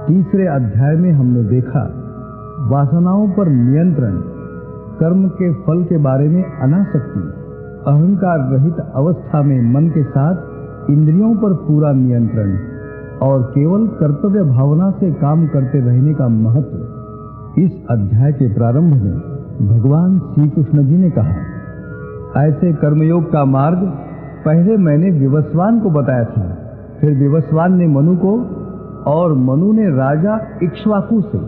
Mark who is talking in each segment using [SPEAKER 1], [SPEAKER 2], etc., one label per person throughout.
[SPEAKER 1] तीसरे अध्याय में हमने देखा वासनाओं पर नियंत्रण, कर्म के फल के बारे में अनासक्ति, अहंकार रहित अवस्था में मन के साथ इंद्रियों पर पूरा नियंत्रण और केवल कर्तव्य भावना से काम करते रहने का महत्व। इस अध्याय के प्रारंभ में भगवान श्री कृष्ण जी ने कहा, ऐसे कर्मयोग का मार्ग पहले मैंने विवस्वान को बताया था, फिर विवस्वान ने मनु को और मनु ने राजा इक्ष्वाकु से।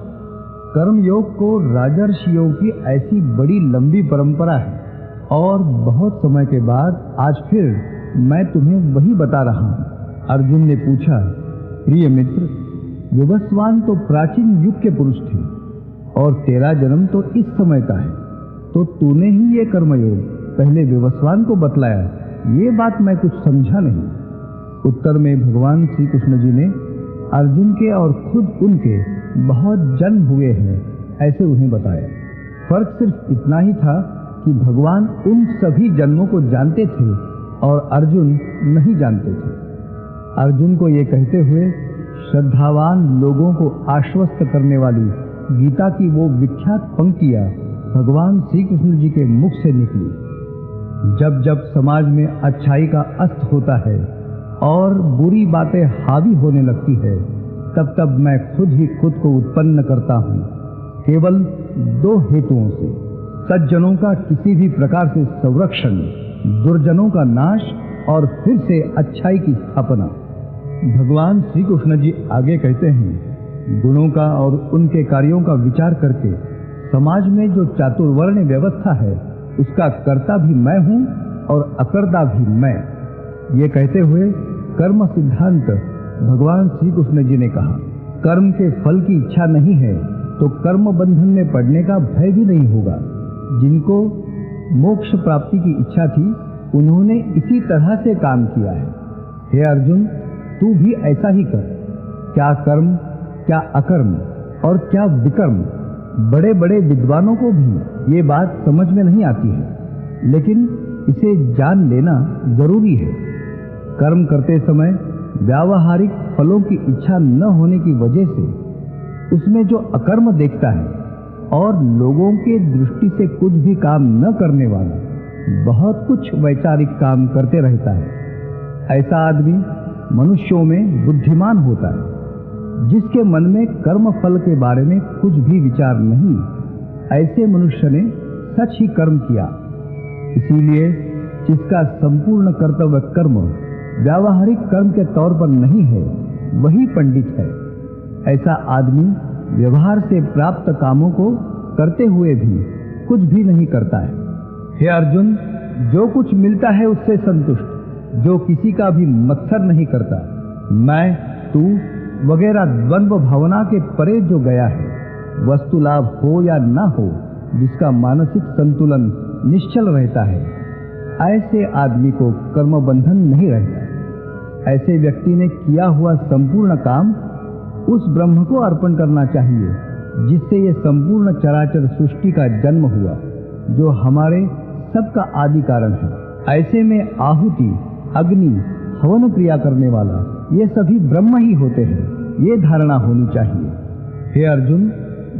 [SPEAKER 1] कर्मयोग को राजर्षियों की ऐसी बड़ी लंबी परंपरा है और बहुत समय के बाद आज फिर मैं तुम्हें वही बता रहा हूं। अर्जुन ने पूछा, प्रिय मित्र, विवस्वान तो प्राचीन युग के पुरुष थे और तेरा जन्म तो इस समय का है, तो तूने ही ये कर्मयोग पहले विवस्वान को बतलाया, ये बात मैं कुछ समझा नहीं। उत्तर में भगवान श्री कृष्ण जी ने अर्जुन के और खुद उनके बहुत जन्म हुए हैं ऐसे उन्हें बताया। फर्क सिर्फ इतना ही था कि भगवान उन सभी जन्मों को जानते थे और अर्जुन नहीं जानते थे। अर्जुन को ये कहते हुए श्रद्धावान लोगों को आश्वस्त करने वाली गीता की वो विख्यात पंक्तियां भगवान श्री कृष्ण जी के मुख से निकली, जब जब समाज में अच्छाई का अस्त होता है और बुरी बातें हावी होने लगती है, तब तब मैं खुद ही खुद को उत्पन्न करता हूँ, केवल दो हेतुओं से, सज्जनों का किसी भी प्रकार से संरक्षण, दुर्जनों का नाश और फिर से अच्छाई की स्थापना। भगवान श्री कृष्ण जी आगे कहते हैं, गुणों का और उनके कार्यों का विचार करके समाज में जो चातुर्वर्ण व्यवस्था है उसका कर्ता भी मैं हूँ और अकर्ता भी मैं। ये कहते हुए कर्म सिद्धांत भगवान श्री कृष्ण जी ने कहा, कर्म के फल की इच्छा नहीं है तो कर्म बंधन में पड़ने का भय भी नहीं होगा। जिनको मोक्ष प्राप्ति की इच्छा थी उन्होंने इसी तरह से काम किया है। हे अर्जुन, तू भी ऐसा ही कर। क्या कर्म, क्या अकर्म और क्या विकर्म, बड़े बड़े विद्वानों को भी ये बात समझ में नहीं आती है, लेकिन इसे जान लेना जरूरी है। कर्म करते समय व्यावहारिक फलों की इच्छा न होने की वजह से उसमें जो अकर्म देखता है और लोगों के दृष्टि से कुछ भी काम न करने वाला बहुत कुछ वैचारिक काम करते रहता है, ऐसा आदमी मनुष्यों में बुद्धिमान होता है। जिसके मन में कर्म फल के बारे में कुछ भी विचार नहीं, ऐसे मनुष्य ने सच ही कर्म किया। इसीलिए जिसका संपूर्ण कर्तव्य कर्म व्यावहारिक कर्म के तौर पर नहीं है, वही पंडित है। ऐसा आदमी व्यवहार से प्राप्त कामों को करते हुए भी कुछ भी नहीं करता है। हे अर्जुन, जो कुछ मिलता है उससे संतुष्ट, जो किसी का भी मत्सर नहीं करता, मैं, तू वगैरह द्वंद्व भावना के परे जो गया है, वस्तु लाभ हो या ना हो, जिसका मानसिक संतुलन निश्चल रहता है, ऐसे आदमी को कर्म बंधन नहीं रहता। ऐसे व्यक्ति ने किया हुआ संपूर्ण काम उस ब्रह्म को अर्पण करना चाहिए जिससे ये संपूर्ण चराचर सृष्टि का जन्म हुआ, जो हमारे सबका आदि कारण है। ऐसे में आहुति, अग्नि, हवन क्रिया करने वाला ये सभी ब्रह्म ही होते हैं, ये धारणा होनी चाहिए। हे अर्जुन,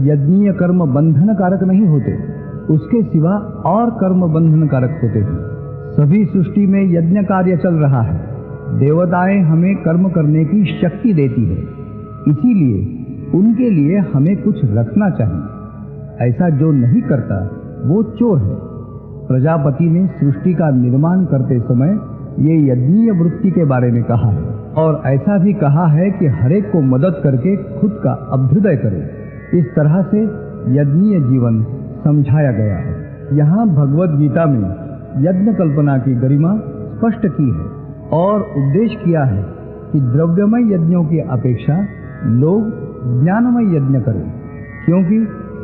[SPEAKER 1] यज्ञीय कर्म बंधन कारक नहीं होते, उसके सिवा और कर्म बंधन कारक होते हैं। सभी सृष्टि में यज्ञ कार्य चल रहा है। देवताएं हमें कर्म करने की शक्ति देती है, इसीलिए उनके लिए हमें कुछ रखना चाहिए। ऐसा जो नहीं करता वो चोर है। प्रजापति ने सृष्टि का निर्माण करते समय ये यज्ञीय वृत्ति के बारे में कहा है और ऐसा भी कहा है कि हरेक को मदद करके खुद का अभ्युदय करे। इस तरह से यज्ञीय जीवन समझाया गया है। यहाँ भगवद गीता में यज्ञ कल्पना की गरिमा स्पष्ट की है और उपदेश किया है कि द्रव्यमय यज्ञों की अपेक्षा लोग ज्ञानमय यज्ञ करें, क्योंकि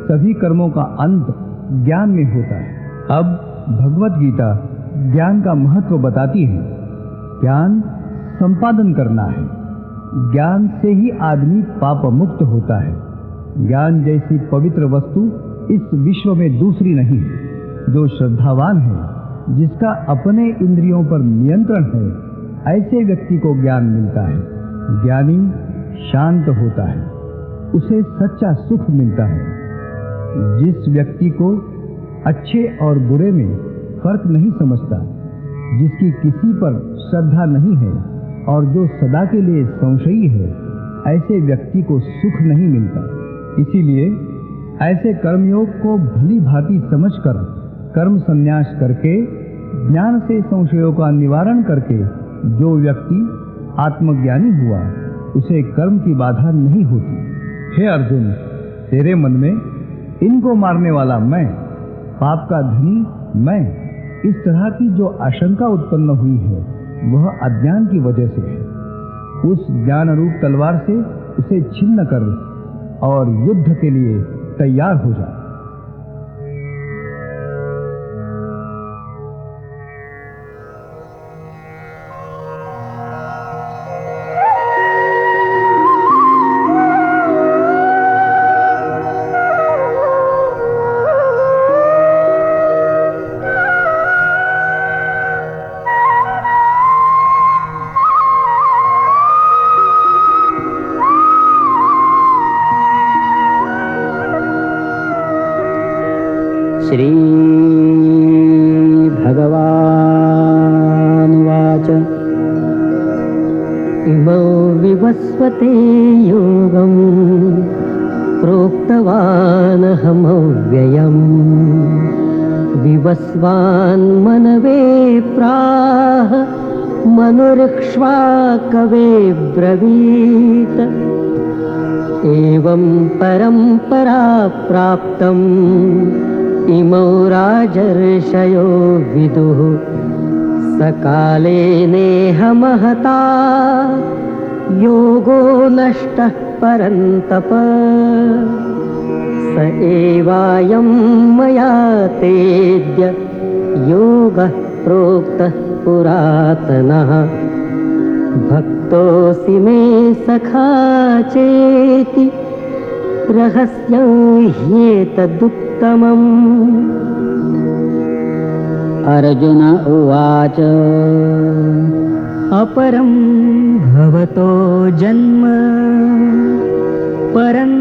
[SPEAKER 1] सभी कर्मों का अंत ज्ञान में होता है। अब भगवद गीता ज्ञान का महत्व बताती है। ज्ञान संपादन करना है। ज्ञान से ही आदमी पाप मुक्त होता है। ज्ञान जैसी पवित्र वस्तु इस विश्व में दूसरी नहीं है। जो श्रद्धावान है, जिसका अपने इंद्रियों पर नियंत्रण है, ऐसे व्यक्ति को ज्ञान मिलता है। ज्ञानी शांत होता है, उसे सच्चा सुख मिलता है। जिस व्यक्ति को अच्छे और बुरे में फर्क नहीं समझता, जिसकी किसी पर श्रद्धा नहीं है और जो सदा के लिए संशयी है, ऐसे व्यक्ति को सुख नहीं मिलता। इसीलिए ऐसे कर्मयोग को भली भांति समझकर कर्म संन्यास करके ज्ञान से संशयों का निवारण करके जो व्यक्ति आत्मज्ञानी हुआ, उसे कर्म की बाधा नहीं होती। हे अर्जुन, तेरे मन में इनको मारने वाला मैं, पाप का धनी मैं, इस तरह की जो आशंका उत्पन्न हुई है वह अज्ञान की वजह से है। उस ज्ञान रूप तलवार से उसे छिन्न कर और युद्ध के लिए तैयार हो जा।
[SPEAKER 2] श्री भगवानुवाच इमौ विवस्वते योगं प्रोक्तवानहमव्ययम् विवस्वान्मनवे प्राह मनुर्क्ष्वाकवे ब्रवीत एवं परम्परा प्राप्तम् इमौ राजर्षयो विदुः सकाले नेह महता योगो नष्टः परन्तप स एवायं मया तेद्य योगः प्रोक्तः पुरातनः भक्तोऽसि मे सखा चेति रहस्यं ह्येतदुत्तमम्। अर्जुन उवाच अपरं भवतो जन्म परं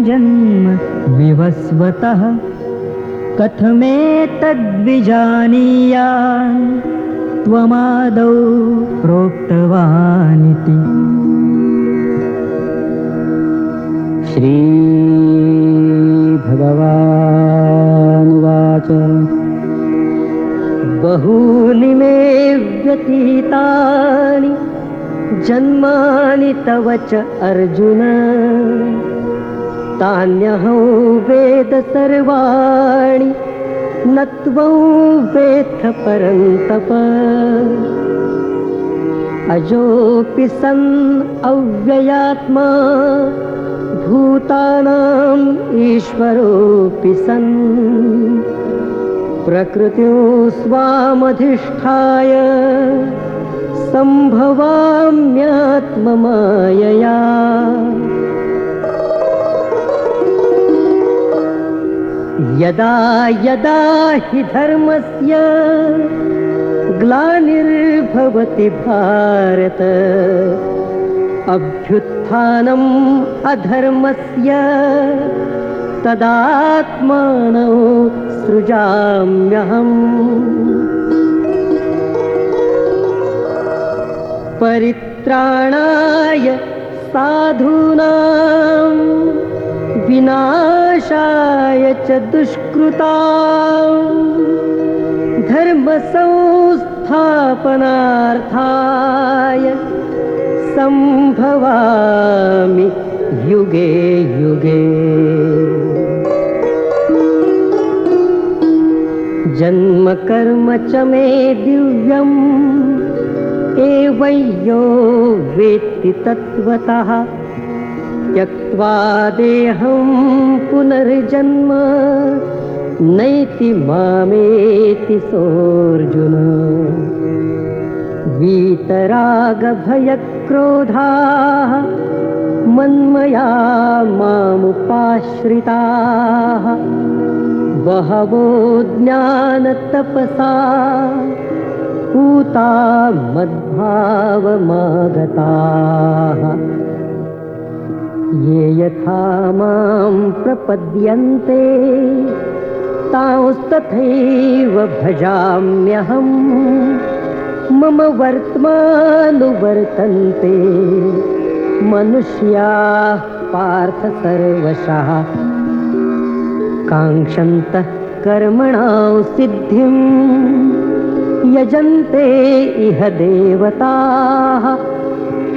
[SPEAKER 2] जन्म विवस्वतः कथमेतद्विजानीयान् त्वमादौ प्रोक्तवानिति। श्री भगवानुवाच बहूनि मे व्यतीतानि जन्मानि तव च अर्जुन तान्यहं वेद सर्वाणि न त्वं वेत्थ परन्तप अजोऽपि सन् अव्ययात्मा भूतानाम् ईश्वरोऽपि सन् प्रकृतिं स्वामधिष्ठाय सम्भवाम्यात्ममायया यदा यदा हि धर्मस्य ग्लानिर्भवति भारत अभ्युत्थानम् अधर्मस्य तदात्मानं सृजाम्यहम्। परित्राणाय साधूनां विनाशाय च दुष्कृतां धर्म संस्थापनार्थाय संभवामि युगे युगे। जन्म कर्म च मे दिव्यम् एवं यो वेत्ति तत्त्वतः त्यक्त्वा देहं पुनर्जन्म नैति मामेति सोऽर्जुन। वीतरागभयक्रोधाः मन्मया मामुपाश्रिताः बहवो ज्ञानतपसा पूता मद्भावमागताः ये यथा मां प्रपद्यन्ते तांस्तथैव भजाम्यहम् मम वर्त्मानुवर्तन्ते मनुष्याः पार्थ सर्वशः काङ्क्षन्तः कर्मणां सिद्धिं यजन्ते इह देवताः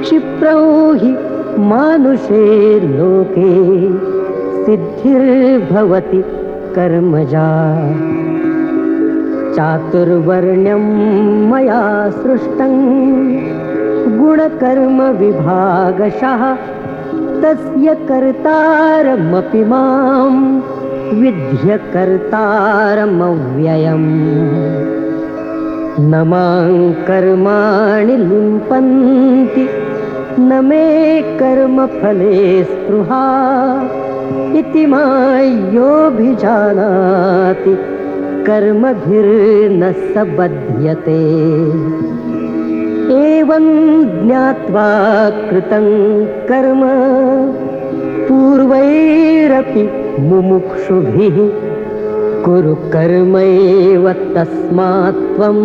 [SPEAKER 2] क्षिप्रौ हि मानुषे लोके सिद्धिर्भवति कर्मजा चातुर्वर्ण्यं मया सृष्टं गुणकर्म विभागशः तस्य कर्तारमपि मां विद्य कर्तारमव्ययम् न मां कर्माणि लिम्पन्ति न मे कर्मफले स्पृहा इति मायोऽभिजानाति कर्मभिर्न स बध्यते एवं ज्ञात्वा कृतं कर्म पूर्वैरपि मुमुक्षुभिः कुरु कर्मैव तस्मात् त्वं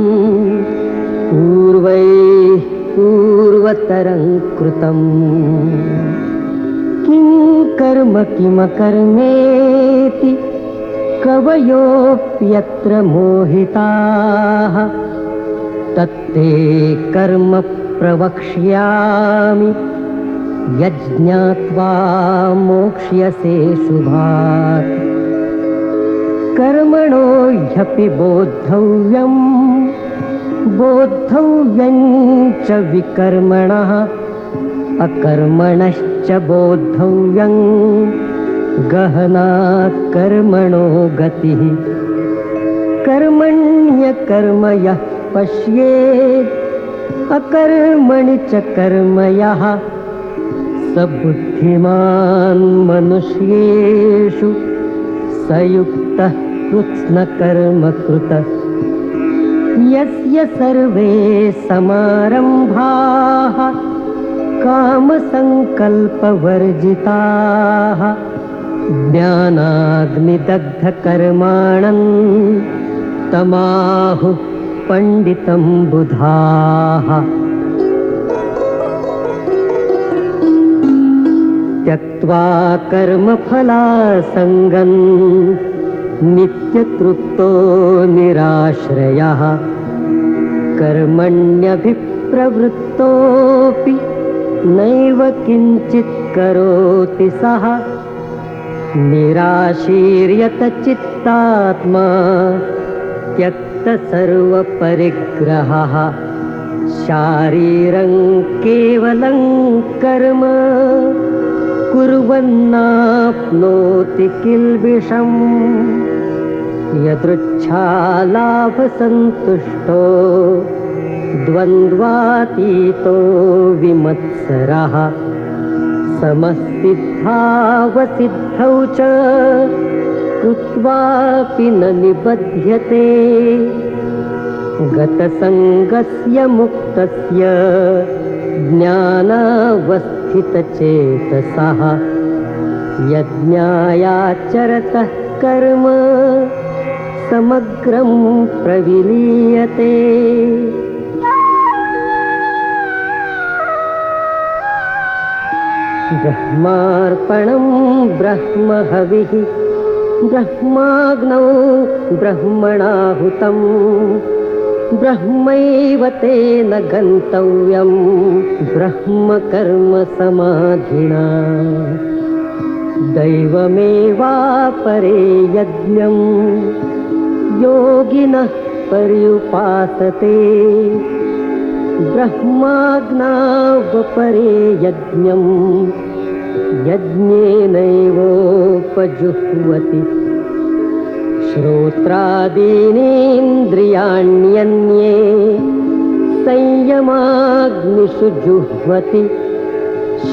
[SPEAKER 2] पूर्वतरं कृतम् किं कर्म किमकर्मेति कवयोऽप्यत्र मोहिताः तत्ते कर्म प्रवक्ष्यामि यज्ञात्वा मोक्ष्यसे शुभात् कर्मणो ह्यपि बोद्धव्यं च विकर्मणः अकर्मणश्च बोद्धव्यं गहना कर्मणो गतिः कर्मण्यकर्म यः पश्येत् अकर्मणि च कर्म यः स बुद्धिमान् मनुष्येषु स युक्तः कृत्स्नकर्म कृतः यस्य सर्वे समारम्भाः कामसङ्कल्पवर्जिताः ज्ञानाग्निदग्धकर्माणं तमाहुः पंडितं बुधाः त्यक्त्वा कर्मफलासङ्गं नित्यतृप्तो निराश्रयः कर्मण्यभिप्रवृत्तोऽपि नैव किञ्चित् करोति सः निराशीर्यत चित्तात्मा त्यक्त सर्वपरिग्रहः शारीरं केवलं कर्म कुर्वन्नाप्नोति किल्बिषम् यदृच्छालाभसन्तुष्टो द्वन्द्वातीतो विमत्सरः समसिद्धावसिद्धौ च कृत्वापि न निबध्यते गतसङ्गस्य मुक्तस्य ज्ञानावस्थितचेतसः यज्ञायाचरतः कर्म समग्रं प्रविलीयते ब्रह्मार्पणं ब्रह्महविः ब्रह्माग्नौ ब्रह्मणाहुतं ब्रह्मैव तेन गन्तव्यं ब्रह्मकर्म समाधिना दैवमेवापरे यज्ञं योगिनः पर्युपासते ब्रह्माग्नावपरे यज्ञं यज्ञेनैवोपजुह्वति श्रोत्रादीनीन्द्रियाण्यन्ये संयमाग्निषु जुह्वति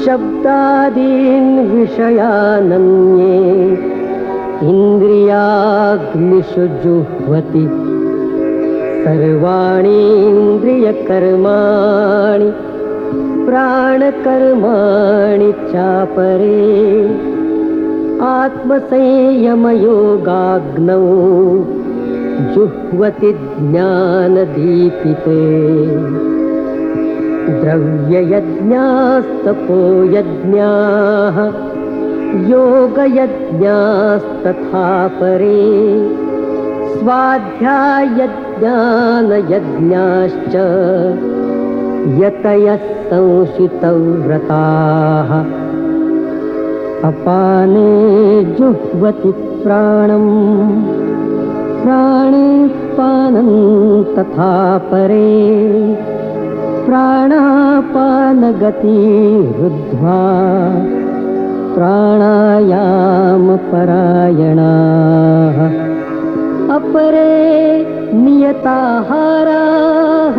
[SPEAKER 2] शब्दादीन् विषयानन्ये इन्द्रियाग्निषु जुह्वति सर्वाणीन्द्रियकर्माणि प्राणकर्माणि चापरे आत्मसंयमयोगाग्नौ जुह्वति ज्ञानदीपिते द्रव्ययज्ञास्तपोयज्ञाः योगयज्ञास्तथा परे स्वाध्यायज्ञानयज्ञाश्च यतयः संशितव्रताः अपाने जुह्वति प्राणम् प्राणे पानं तथा परे प्राणापानगतिरुद्ध्वा प्राणायामपरायणाः अपरे नियताहाराः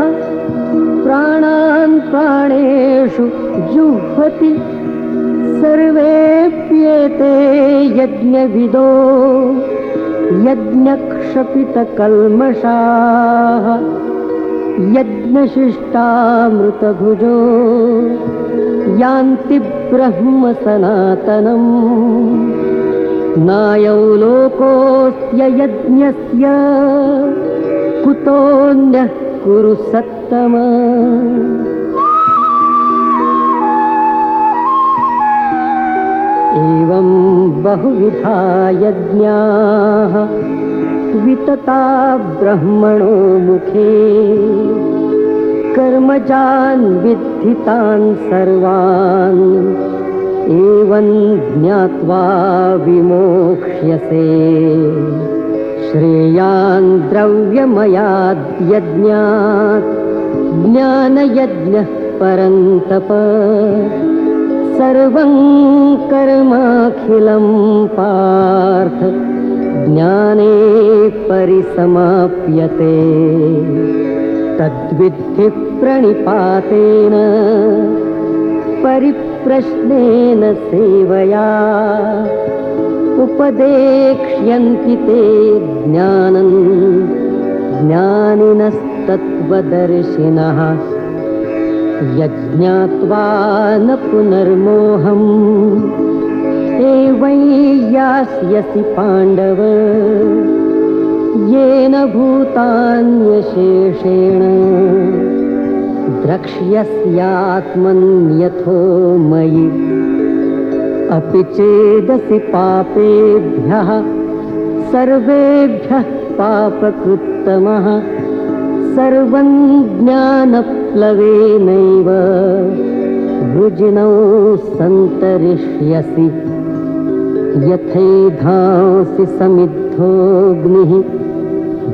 [SPEAKER 2] प्राणान् प्राणेषु जुह्वति सर्वेऽप्येते यज्ञविदो यज्ञक्षपितकल्मषाः यज्ञशिष्टामृतभुजो यान्ति ब्रह्म सनातनम् नायौ लोकोऽस्त्ययज्ञस्य कुतोऽन्यः कुरु सत्तम। एवं बहुविधा यज्ञाः वितता ब्रह्मणो मुखे कर्मजान् विद्धितान् सर्वान् एवं ज्ञात्वा विमोक्ष्यसे श्रेयान् द्रव्यमयाद्यज्ञात् ज्ञानयज्ञः परन्तप सर्वं कर्माखिलं पार्थ ज्ञाने परिसमाप्यते तद्विद्धि प्रणिपातेन परिप्रश्नेन सेवया उपदेक्ष्यन्ति ते ज्ञानं ज्ञानिनस्तत्त्वदर्शिनः यज्ञात्वा न पुनर्मोहम् एवं यास्यसि पाण्डव येन भूतान्यशेषेण द्रक्ष्यस्यात्मन्यथो मयि अपि चेदसि पापेभ्यः सर्वेभ्यः पापकृत्तमः सर्वं ज्ञानप्लवेनैव वृजिनौ सन्तरिष्यसि यथैधांसि समिद्धोऽग्निः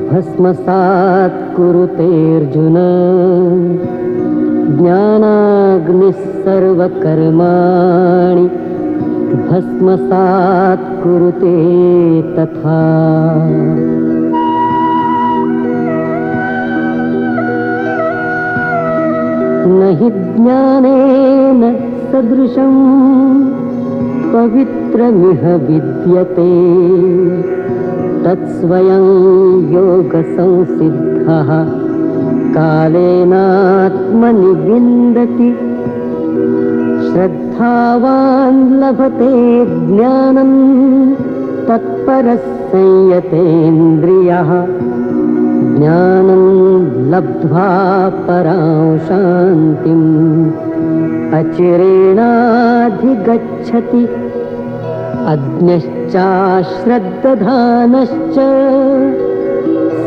[SPEAKER 2] भस्मसात् कुरुतेऽर्जुन ज्ञानाग्निः सर्वकर्माणि भस्मसात् कुरुते तथा। न हि ज्ञानेन सदृशं पवित्रमिह विद्यते तत्स्वयं योगसंसिद्धः कालेनात्मनि विन्दति श्रद्धावान् लभते ज्ञानं तत्परः संयतेन्द्रियः ज्ञानं लब्ध्वा परां शान्तिम् अचिरेणाधिगच्छति अज्ञश्चाश्रद्दधानश्च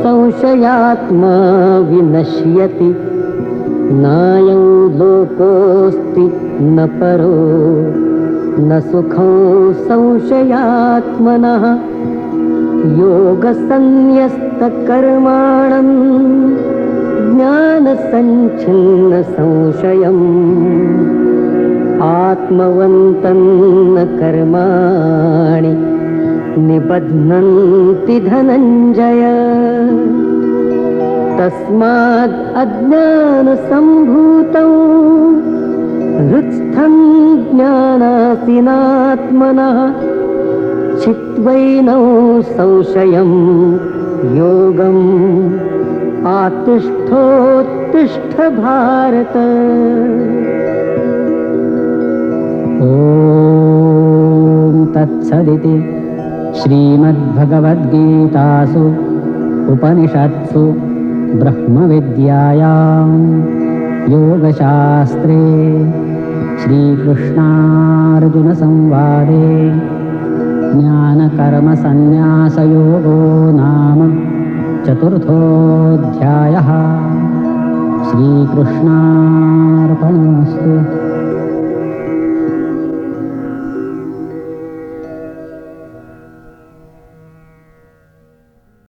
[SPEAKER 2] संशयात्मा विनश्यति नायं लोकोऽस्ति न परो न सुखं संशयात्मनः योगसन्न्यस्तकर्माणं ज्ञानसञ्छिन्नसंशयम् आत्मवन्तं न कर्माणि निबध्नन्ति धनञ्जय तस्माद् अज्ञानसम्भूतौ हृत्स्थं ज्ञानासीनात्मनः चित्वैनौ संशयं योगम् आतिष्ठोत्तिष्ठ भारत। सदिति श्रीमद्भगवद्गीतासु उपनिषत्सु ब्रह्मविद्यायां योगशास्त्रे श्रीकृष्णार्जुनसंवादे ज्ञानकर्मसन्न्यासयोगो नाम चतुर्थोऽध्यायः। श्रीकृष्णार्पणमस्तु।